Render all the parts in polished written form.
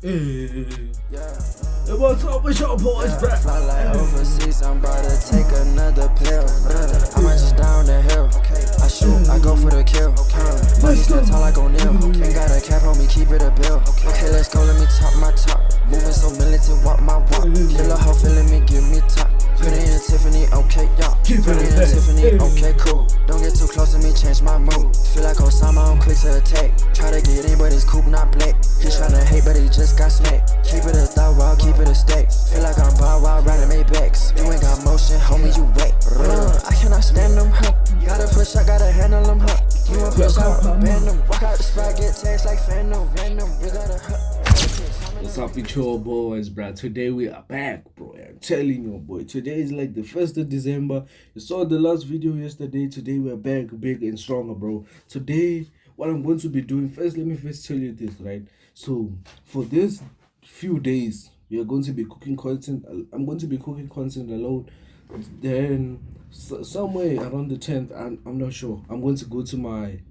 Yeah, what's up with your boys, bruh? Fly like overseas, I'm about to take another pill. I might just down the hill. I shoot, I go for the kill. Money stand tall like O'Neal. Ain't got a cap on me, keep it a bill. Okay, let's go, let me top my top. Moving so militant, walk my walk. Kill a hoe, feeling me, give me top. Put it in Tiffany, okay, y'all. Put it in Tiffany, okay, cool. Don't get too close to me, change my mood. Feel like Osama, I'm quick to attack. Try to get in, but it's coupe, not black. He tryna hate, but he just got smacked. Keep it a thought, while keep it a stack. Feel like I'm Bow Wow riding Maybachs. You ain't got motion, homie, you wait. I cannot stand them, huh? Gotta push, I gotta handle them, huh? You want push, I ban them. Walk out the spot, get taxed like Phantom. Random, we gotta, What's up with your boys, bruh? Today we are back, bro. I'm telling you, boy. Today is like the 1st of December. You saw the last video yesterday. Today we are back, big and stronger, bro. Today, what I'm going to be doing, first, let me first tell you this, right? So, for this few days, we are going to be cooking content. I'm going to be cooking content alone. Then, somewhere around the 10th, I'm not sure. I'm going to go to my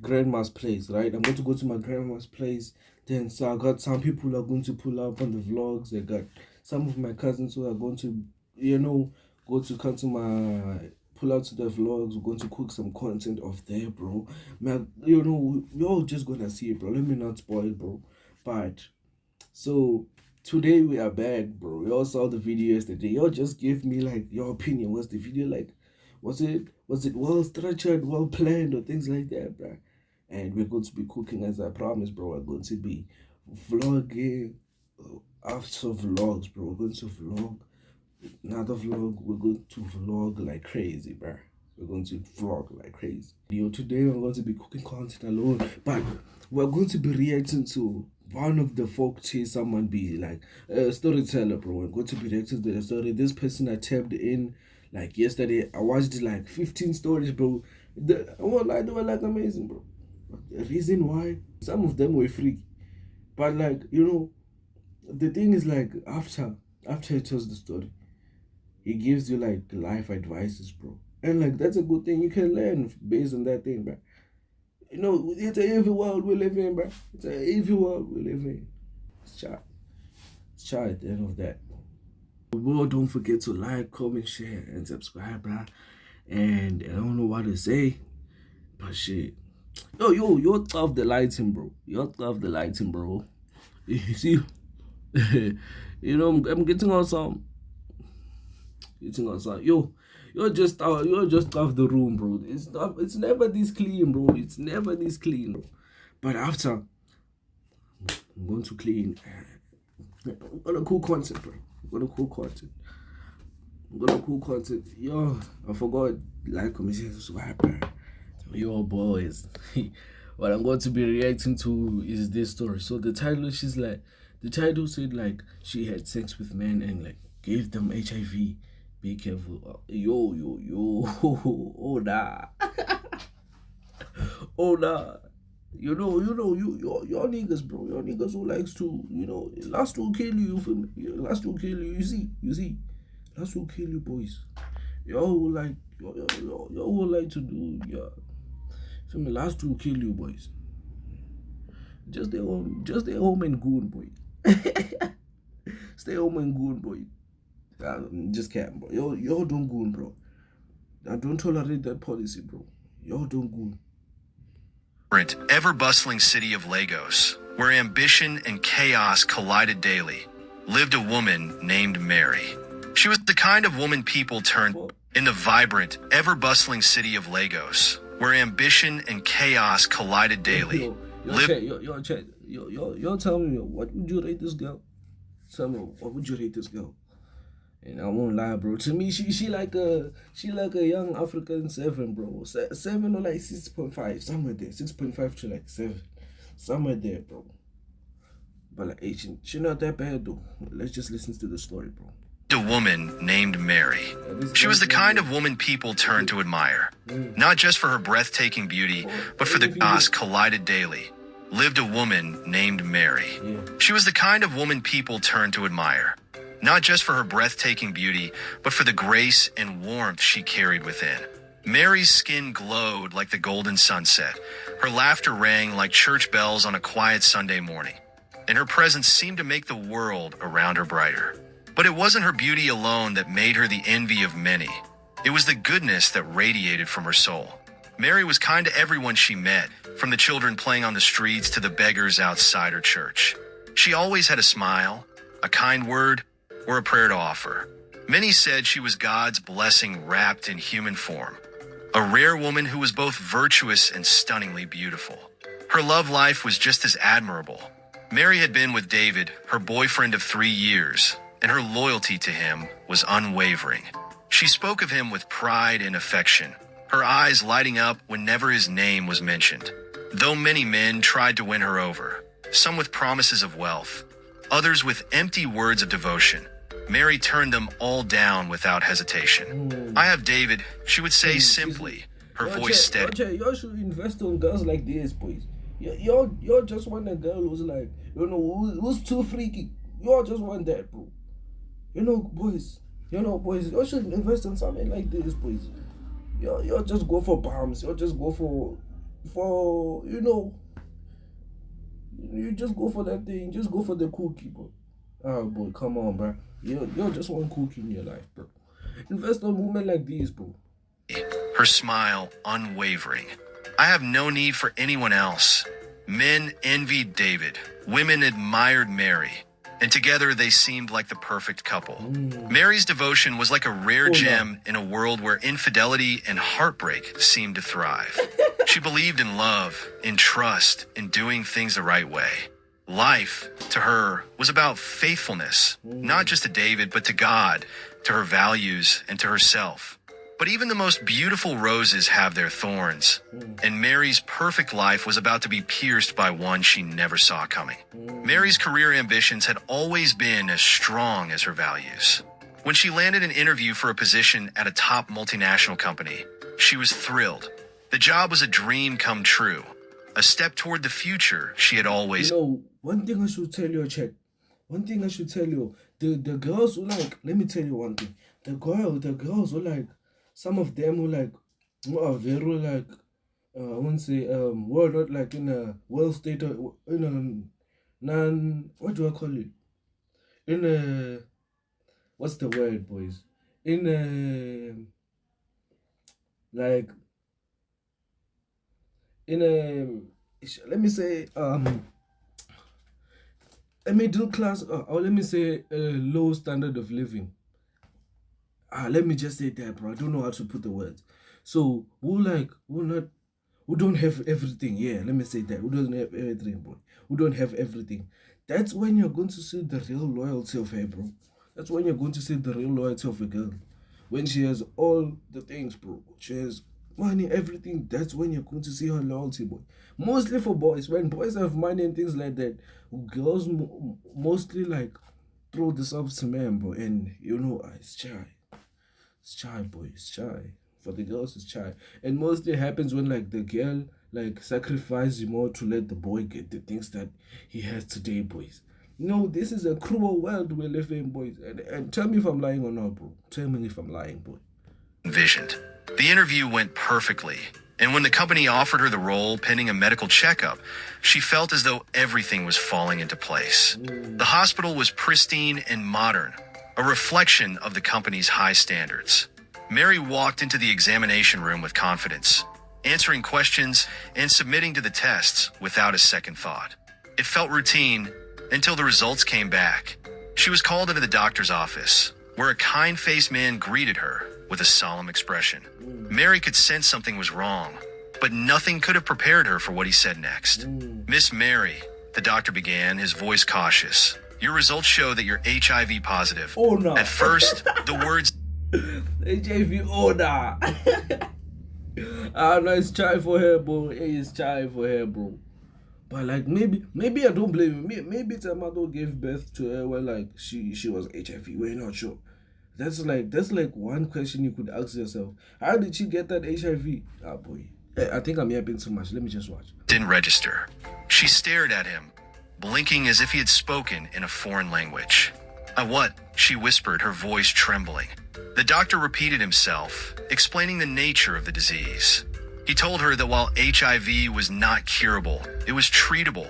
grandma's place, right? I'm going to go to my grandma's place. Then so I got some people who are going to pull up on the vlogs. I got some of my cousins who are going to, go to come to my pull out to the vlogs. We're going to cook some content off there, bro. Man, we're all just gonna see it, bro. Let me not spoil, bro. But so today we are back, bro. We all saw the video yesterday. Y'all just give me like your opinion. Was the video like? Was it well structured, well planned, or things like that, bro? And we're going to be cooking as I promised, bro. We're going to be vlogging after vlogs, bro. We're going to vlog another vlog. We're going to vlog like crazy, bro. We're going to vlog like crazy. Today we're going to be cooking content alone, but we're going to be reacting to one of the folk chase someone be like a storyteller, bro. We're going to be reacting to the story. This person I tapped in like yesterday. I watched like 15 stories, bro. I won't lie, they were like amazing, bro. The reason why some of them were free, but like the thing is like after he tells the story, he gives you like life advices, bro, and like that's a good thing. You can learn based on that thing, bro. It's a heavy world we live in, bro. It's a heavy world we live in. It's chat at the end of that. Well, don't forget to like, comment, share, and subscribe, bro. And I don't know what to say, but shit. You're off the lighting, bro. You're off the lighting, bro. You see, I'm getting on some. You're just off the room, bro. It's never this clean, bro. It's never this clean, bro. But after, I'm going to clean. I'm gonna cool content, bro. I'm gonna cool content. Yo, I forgot like, comment, subscribe, bro. Yo, boys. What I'm going to be reacting to is this story. So the title said like she had sex with men and like gave them HIV. Be careful. Yo. Oh nah. Oh nah. Your niggas, bro. Your niggas who likes to, last will kill you. For me. Last will kill you. You see. Last will kill you, boys. Y'all will like to do, yeah. From the last will kill you, boys. Just stay home and goon, boy. Stay home and goon, boy. Just kidding, bro. Y'all don't goon, bro. I don't tolerate that policy, bro. Y'all don't goon. Ever-bustling city of Lagos, where ambition and chaos collided daily, lived a woman named Mary. She was the kind of woman people turned in the vibrant, ever-bustling city of Lagos, where ambition and chaos collided daily. Yo, tell me, what would you rate this girl? Tell me, what would you rate this girl? And I won't lie, bro. To me, she like a young African 7, bro. 7 or like 6.5, somewhere there. 6.5 to like 7, somewhere there, bro. But like, she not that bad though. Let's just listen to the story, bro. A woman named Mary. She was the kind of woman people turned to admire, not just for her breathtaking beauty, but for the chaos collided daily. Lived a woman named Mary. She was the kind of woman people turned to admire, not just for her breathtaking beauty, but for the grace and warmth she carried within. Mary's skin glowed like the golden sunset. Her laughter rang like church bells on a quiet Sunday morning. and her presence seemed to make the world around her brighter. But it wasn't her beauty alone that made her the envy of many. It was the goodness that radiated from her soul. Mary was kind to everyone she met, from the children playing on the streets to the beggars outside her church. She always had a smile, a kind word, or a prayer to offer. Many said she was God's blessing wrapped in human form. A rare woman who was both virtuous and stunningly beautiful. Her love life was just as admirable. Mary had been with David, her boyfriend of 3 years, and her loyalty to him was unwavering. She spoke of him with pride and affection, her eyes lighting up whenever his name was mentioned. Though many men tried to win her over, some with promises of wealth, others with empty words of devotion, Mary turned them all down without hesitation. I have David, she would say simply, her voice steady. Y'all should invest on girls like this, boys. Y'all just want a girl who's like, who's too freaky. Y'all just want that, bro. Boys, y'all should invest in something like this, boys. Y'all just go for bombs. Y'all just go for you just go for that thing. Just go for the cookie, bro. Oh, boy, come on, bro. Y'all just want cookie in your life, bro. Invest on women like these, bro. Her smile unwavering. I have no need for anyone else. Men envied David. Women admired Mary. And together they seemed like the perfect couple. Mary's devotion was like a rare gem in a world where infidelity and heartbreak seemed to thrive. She believed in love, in trust, in doing things the right way. Life, to her, was about faithfulness, not just to David, but to God, to her values, and to herself. But even the most beautiful roses have their thorns, and Mary's perfect life was about to be pierced by one she never saw coming. Mary's career ambitions had always been as strong as her values. When she landed an interview for a position at a top multinational company, she was thrilled. The job was a dream come true, a step toward the future she had always... One thing I should tell you, Chet. One thing I should tell you. The girls were like, let me tell you one thing. The girls were like, some of them were are very like, I won't say, were not like in a well state, in a what do I call it? In a, what's the word, boys? In a, like, in a, let me say, a middle class, or let me say a low standard of living. Let me just say that, bro. I don't know how to put the words. So who don't have everything. Yeah, let me say that. Who doesn't have everything, bro? Who don't have everything. That's when you're going to see the real loyalty of her, bro. That's when you're going to see the real loyalty of a girl. When she has all the things, bro. She has money, everything. That's when you're going to see her loyalty, boy. Mostly for boys. When boys have money and things like that, girls mostly like throw this up to men, bro. And it's shy. It's shy, boy. It's shy. For the girls, it's shy. And mostly it happens when like the girl like sacrifices more to let the boy get the things that he has today, boys. This is a cruel world we live in, boys. And tell me if I'm lying or not, bro. Tell me if I'm lying, boy. Envisioned. The interview went perfectly. And when the company offered her the role pending a medical checkup, she felt as though everything was falling into place. The hospital was pristine and modern, a reflection of the company's high standards. Mary walked into the examination room with confidence, answering questions and submitting to the tests without a second thought. It felt routine until the results came back. She was called into the doctor's office, where a kind-faced man greeted her with a solemn expression. Mary could sense something was wrong, but nothing could have prepared her for what he said next. Miss Mary, the doctor began, his voice cautious. Your results show that you're HIV positive. Oh, no. At first, the words... HIV, oh, nah. No, it's shy for her, bro. It's shy for her, bro. But like, maybe I don't blame him. Maybe Tamato gave birth to her when like she was HIV. We're not sure. That's like one question you could ask yourself. How did she get that HIV? Ah, boy. I think I'm yapping too much. Let me just watch. Didn't register. She stared at him, blinking as if he had spoken in a foreign language. What? She whispered, her voice trembling. The doctor repeated himself, explaining the nature of the disease. He told her that while HIV was not curable, it was treatable.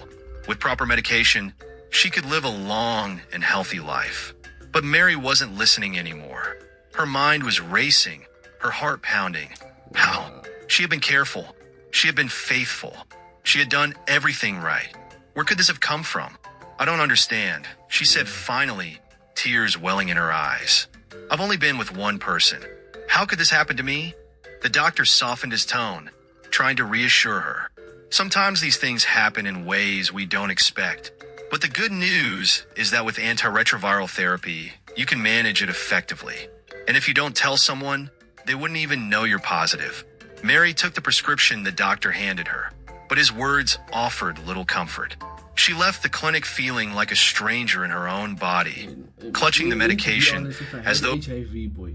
With proper medication, she could live a long and healthy life. But Mary wasn't listening anymore. Her mind was racing, her heart pounding. How? She had been careful. She had been faithful. She had done everything right. Where could this have come from? I don't understand, she said finally, tears welling in her eyes. I've only been with one person. How could this happen to me? The doctor softened his tone, trying to reassure her. Sometimes these things happen in ways we don't expect. But the good news is that with antiretroviral therapy, you can manage it effectively. And if you don't tell someone, they wouldn't even know you're positive. Mary took the prescription the doctor handed her, but his words offered little comfort. She left the clinic feeling like a stranger in her own body, clutching the medication as though HIV, boy.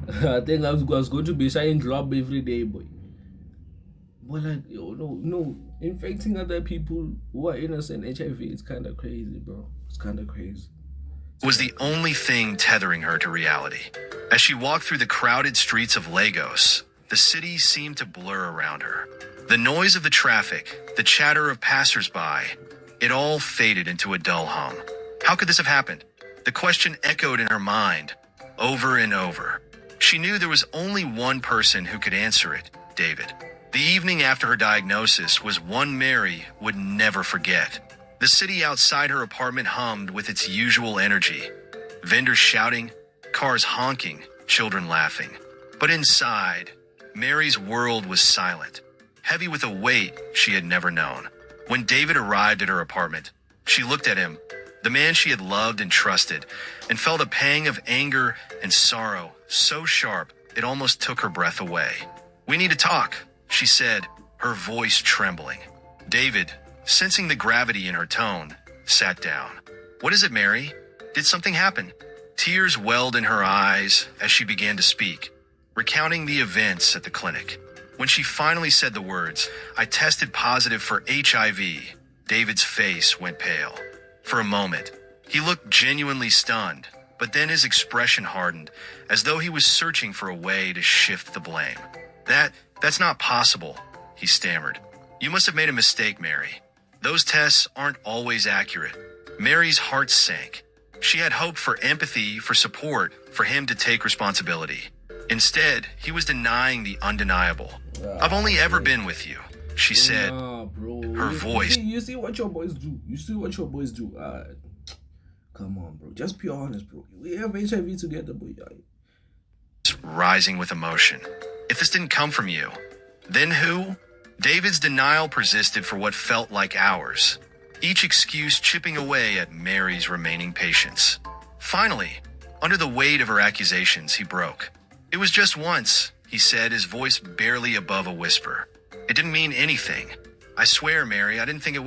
I think I was going to be saying drop every day, boy. But like, no, infecting other people who are innocent HIV is kind of crazy, bro. It's kind of crazy. Was the only thing tethering her to reality. As she walked through the crowded streets of Lagos, the city seemed to blur around her. The noise of the traffic, the chatter of passersby, it all faded into a dull hum. How could this have happened? The question echoed in her mind, over and over. She knew there was only one person who could answer it, David. The evening after her diagnosis was one Mary would never forget. The city outside her apartment hummed with its usual energy. Vendors shouting, cars honking, children laughing. But inside, Mary's world was silent, heavy with a weight she had never known. When David arrived at her apartment, she looked at him, the man she had loved and trusted, and felt a pang of anger and sorrow so sharp it almost took her breath away. "We need to talk," she said, her voice trembling. David, sensing the gravity in her tone, sat down. "What is it, Mary? Did something happen?" Tears welled in her eyes as she began to speak, recounting the events at the clinic. When she finally said the words, "I tested positive for HIV," David's face went pale. For a moment, he looked genuinely stunned, but then his expression hardened, as though he was searching for a way to shift the blame. That's not possible," he stammered. "You must have made a mistake, Mary. Those tests aren't always accurate." Mary's heart sank. She had hoped for empathy, for support, for him to take responsibility. Instead, he was denying the undeniable. "I've only ever been with you," she said, bro. her voice You see what your boys do. Come on, bro. Just be honest, bro. We have HIV together, boy. rising with emotion. "If this didn't come from you, then who?" David's denial persisted for what felt like hours, each excuse chipping away at Mary's remaining patience. Finally, under the weight of her accusations, he broke. "It was just once," he said, his voice barely above a whisper. "It didn't mean anything. I swear, Mary, I didn't think it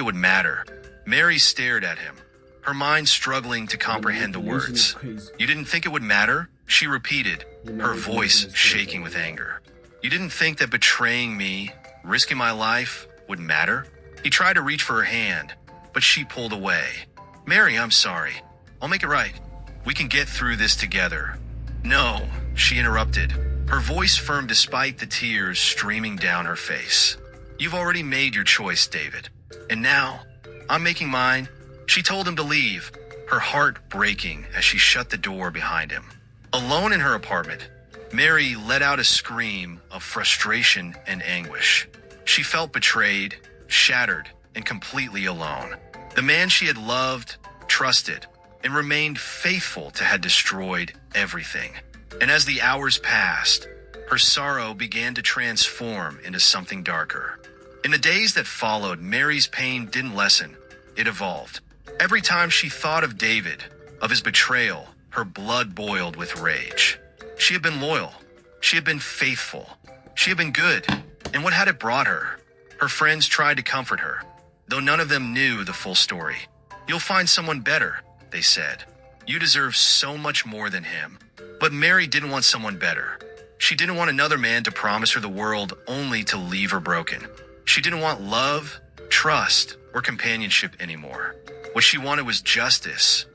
would matter." Mary stared at him, her mind struggling to comprehend the words. "You didn't think it would matter?" she repeated, her voice shaking with anger. "You didn't think that betraying me, risking my life, would matter?" He tried to reach for her hand, but she pulled away. "Mary, I'm sorry. I'll make it right. We can get through this together." "No," she interrupted, her voice firm despite the tears streaming down her face. "You've already made your choice, David. And now, I'm making mine." She told him to leave, her heart breaking as she shut the door behind him. Alone in her apartment, Mary let out a scream of frustration and anguish. She felt betrayed, shattered, and completely alone. The man she had loved, trusted, and remained faithful to had destroyed everything. And as the hours passed, her sorrow began to transform into something darker. In the days that followed, Mary's pain didn't lessen, it evolved. Every time she thought of David, of his betrayal, her blood boiled with rage. She had been loyal. She had been faithful. She had been good. And what had it brought her? Her friends tried to comfort her, though none of them knew the full story. "You'll find someone better," they said. "You deserve so much more than him." But Mary didn't want someone better. She didn't want another man to promise her the world only to leave her broken. She didn't want love, trust, or companionship anymore. What she wanted was justice,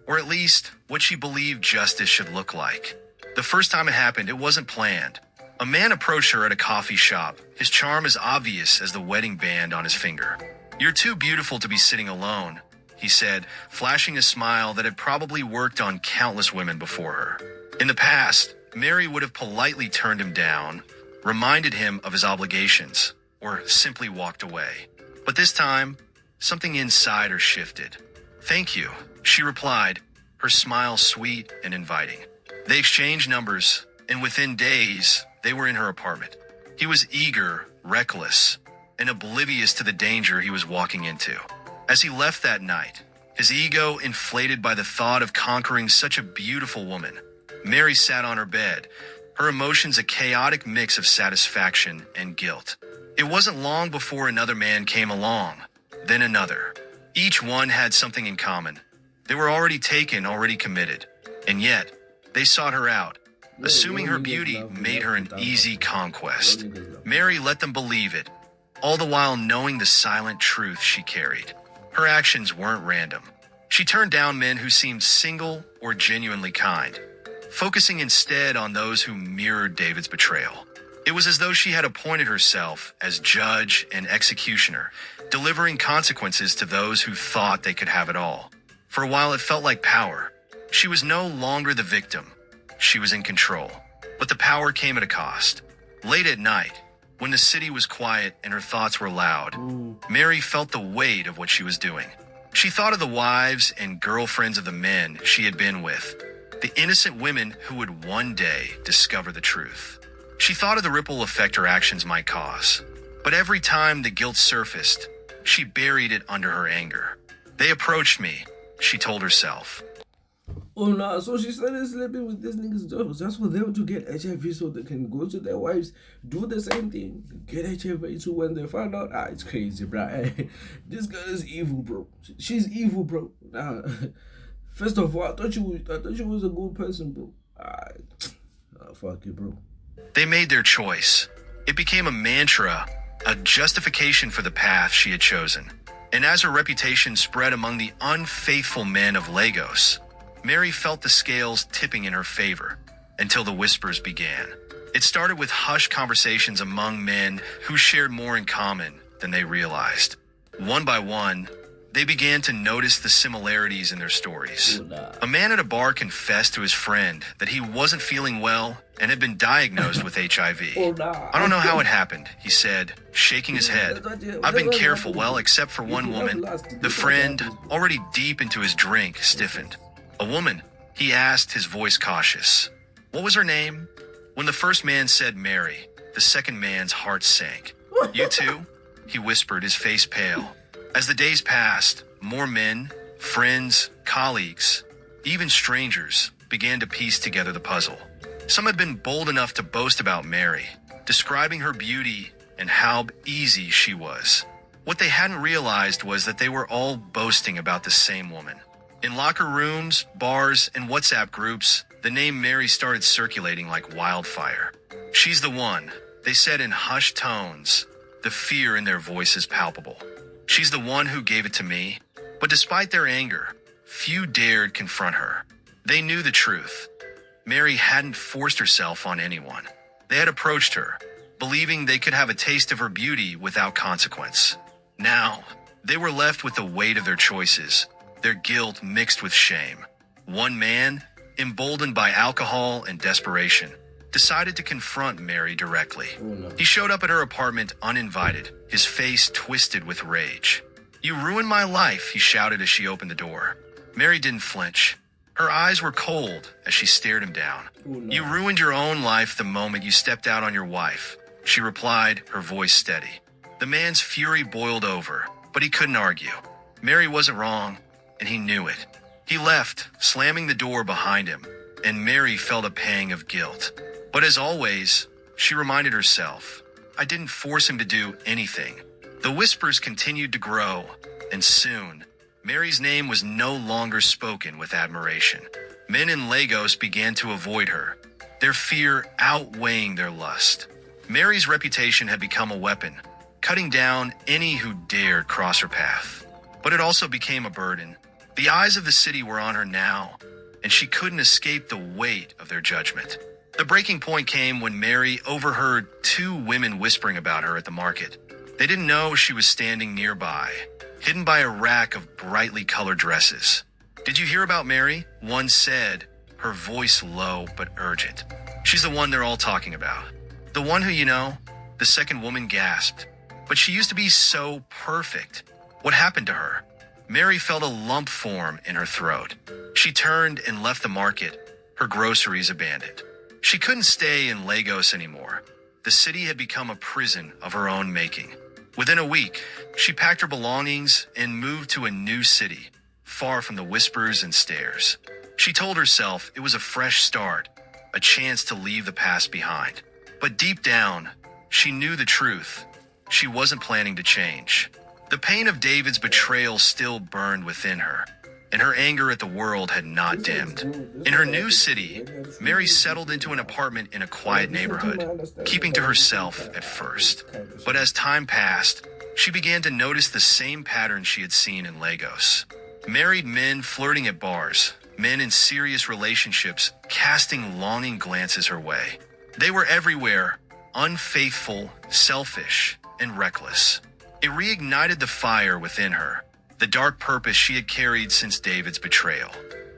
or at least what she believed justice should look like. The first time it happened, it wasn't planned. A man approached her at a coffee shop, his charm as obvious as the wedding band on his finger. "You're too beautiful to be sitting alone," he said, flashing a smile that had probably worked on countless women before her. In the past, Mary would have politely turned him down, reminded him of his obligations, or simply walked away. But this time, something inside her shifted. "Thank you," she replied, her smile sweet and inviting. They exchanged numbers, and within days, they were in her apartment. He was eager, reckless, and oblivious to the danger he was walking into. As he left that night, his ego inflated by the thought of conquering such a beautiful woman, Mary sat on her bed, her emotions a chaotic mix of satisfaction and guilt. It wasn't long before another man came along, then another. Each one had something in common. They were already taken, already committed, and yet they sought her out, assuming her beauty made her an easy conquest. Mary let them believe it, all the while knowing the silent truth she carried. Her actions weren't random. She turned down men who seemed single or genuinely kind, focusing instead on those who mirrored David's betrayal. It was as though she had appointed herself as judge and executioner, delivering consequences to those who thought they could have it all. For a while it felt like power. She was no longer the victim. She was in control. But the power came at a cost. Late at night, when the city was quiet and her thoughts were loud, Mary felt the weight of what she was doing. She thought of the wives and girlfriends of the men she had been with, the innocent women who would one day discover the truth. She thought of the ripple effect her actions might cause. But every time the guilt surfaced, she buried it under her anger. "They approached me," she told herself. Oh no, so she started sleeping with these niggas just for them to get HIV so they can go to their wives, do the same thing, get HIV too when they find out. It's crazy, bro. This girl is evil, bro. She's evil, bro. First of all, I thought you was a good person, bro. Fuck you, bro. They made their choice. It became a mantra, a justification for the path she had chosen. And as her reputation spread among the unfaithful men of Lagos, Mary felt the scales tipping in her favor until the whispers began. It started with hushed conversations among men who shared more in common than they realized. One by one, they began to notice the similarities in their stories. A man at a bar confessed to his friend that he wasn't feeling well and had been diagnosed with HIV. "I don't know how it happened," he said, shaking his head. "I've been careful, well, except for one woman." The friend, already deep into his drink, stiffened. "A woman?" he asked, his voice cautious. "What was her name?" When the first man said Mary, the second man's heart sank. "You too?" he whispered, his face pale. As the days passed, more men, friends, colleagues, even strangers began to piece together the puzzle. Some had been bold enough to boast about Mary, describing her beauty and how easy she was. What they hadn't realized was that they were all boasting about the same woman. In locker rooms, bars, and WhatsApp groups, the name Mary started circulating like wildfire. "She's the one," they said in hushed tones, the fear in their voices palpable. "She's the one who gave it to me." But despite their anger, few dared confront her. They knew the truth. Mary hadn't forced herself on anyone. They had approached her, believing they could have a taste of her beauty without consequence. Now, they were left with the weight of their choices, their guilt mixed with shame. One man, emboldened by alcohol and desperation, decided to confront Mary directly. He showed up at her apartment uninvited, his face twisted with rage. "You ruined my life," he shouted as she opened the door. Mary didn't flinch. Her eyes were cold as she stared him down. "You ruined your own life the moment you stepped out on your wife," she replied, her voice steady. The man's fury boiled over, but he couldn't argue. Mary wasn't wrong, and he knew it. He left, slamming the door behind him, and Mary felt a pang of guilt. But as always, she reminded herself, "I didn't force him to do anything." The whispers continued to grow, and soon, Mary's name was no longer spoken with admiration. Men in Lagos began to avoid her, their fear outweighing their lust. Mary's reputation had become a weapon, cutting down any who dared cross her path. But it also became a burden. The eyes of the city were on her now, and she couldn't escape the weight of their judgment. The breaking point came when Mary overheard two women whispering about her at the market. They didn't know she was standing nearby, hidden by a rack of brightly colored dresses. "Did you hear about Mary?" one said, her voice low but urgent. "She's the one they're all talking about. The one who, the second woman gasped. "But she used to be so perfect. What happened to her?" Mary felt a lump form in her throat. She turned and left the market, her groceries abandoned. She couldn't stay in Lagos anymore. The city had become a prison of her own making. Within a week, she packed her belongings and moved to a new city, far from the whispers and stares. She told herself it was a fresh start, a chance to leave the past behind. But deep down, she knew the truth. She wasn't planning to change. The pain of David's betrayal still burned within her, and her anger at the world had not dimmed. In her new city, Mary settled into an apartment in a quiet neighborhood, keeping to herself at first. But as time passed, she began to notice the same patterns she had seen in Lagos. Married men flirting at bars, men in serious relationships casting longing glances her way. They were everywhere, unfaithful, selfish, and reckless. It reignited the fire within her, the dark purpose she had carried since David's betrayal.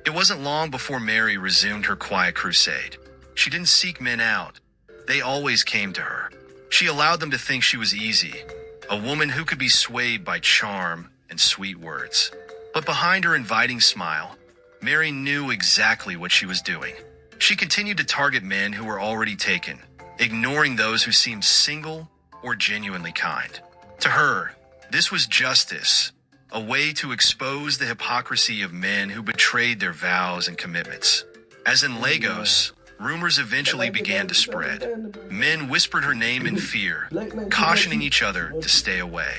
It wasn't long before Mary resumed her quiet crusade. She didn't seek men out. They always came to her. She allowed them to think she was easy, a woman who could be swayed by charm and sweet words. But behind her inviting smile, Mary knew exactly what she was doing. She continued to target men who were already taken, ignoring those who seemed single or genuinely kind. To her, this was justice, a way to expose the hypocrisy of men who betrayed their vows and commitments. As in Lagos, rumors eventually began to spread. Men whispered her name in fear, cautioning each other to stay away.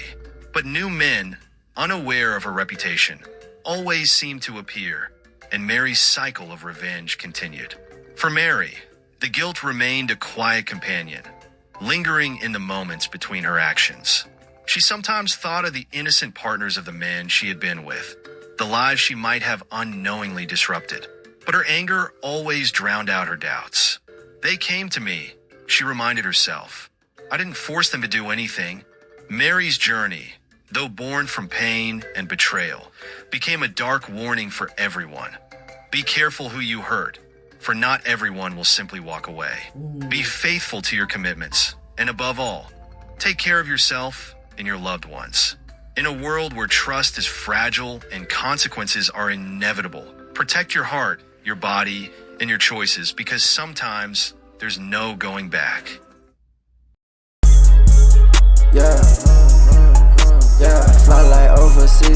But new men, unaware of her reputation, always seemed to appear, and Mary's cycle of revenge continued. For Mary, the guilt remained a quiet companion, lingering in the moments between her actions. She sometimes thought of the innocent partners of the men she had been with, the lives she might have unknowingly disrupted. But her anger always drowned out her doubts. "They came to me," she reminded herself. "I didn't force them to do anything." Mary's journey, though born from pain and betrayal, became a dark warning for everyone. Be careful who you hurt, for not everyone will simply walk away. Be faithful to your commitments, and above all, take care of yourself and your loved ones. In a world where trust is fragile and consequences are inevitable, protect your heart, your body, and your choices, because sometimes there's no going back. Yeah, fly like overseas.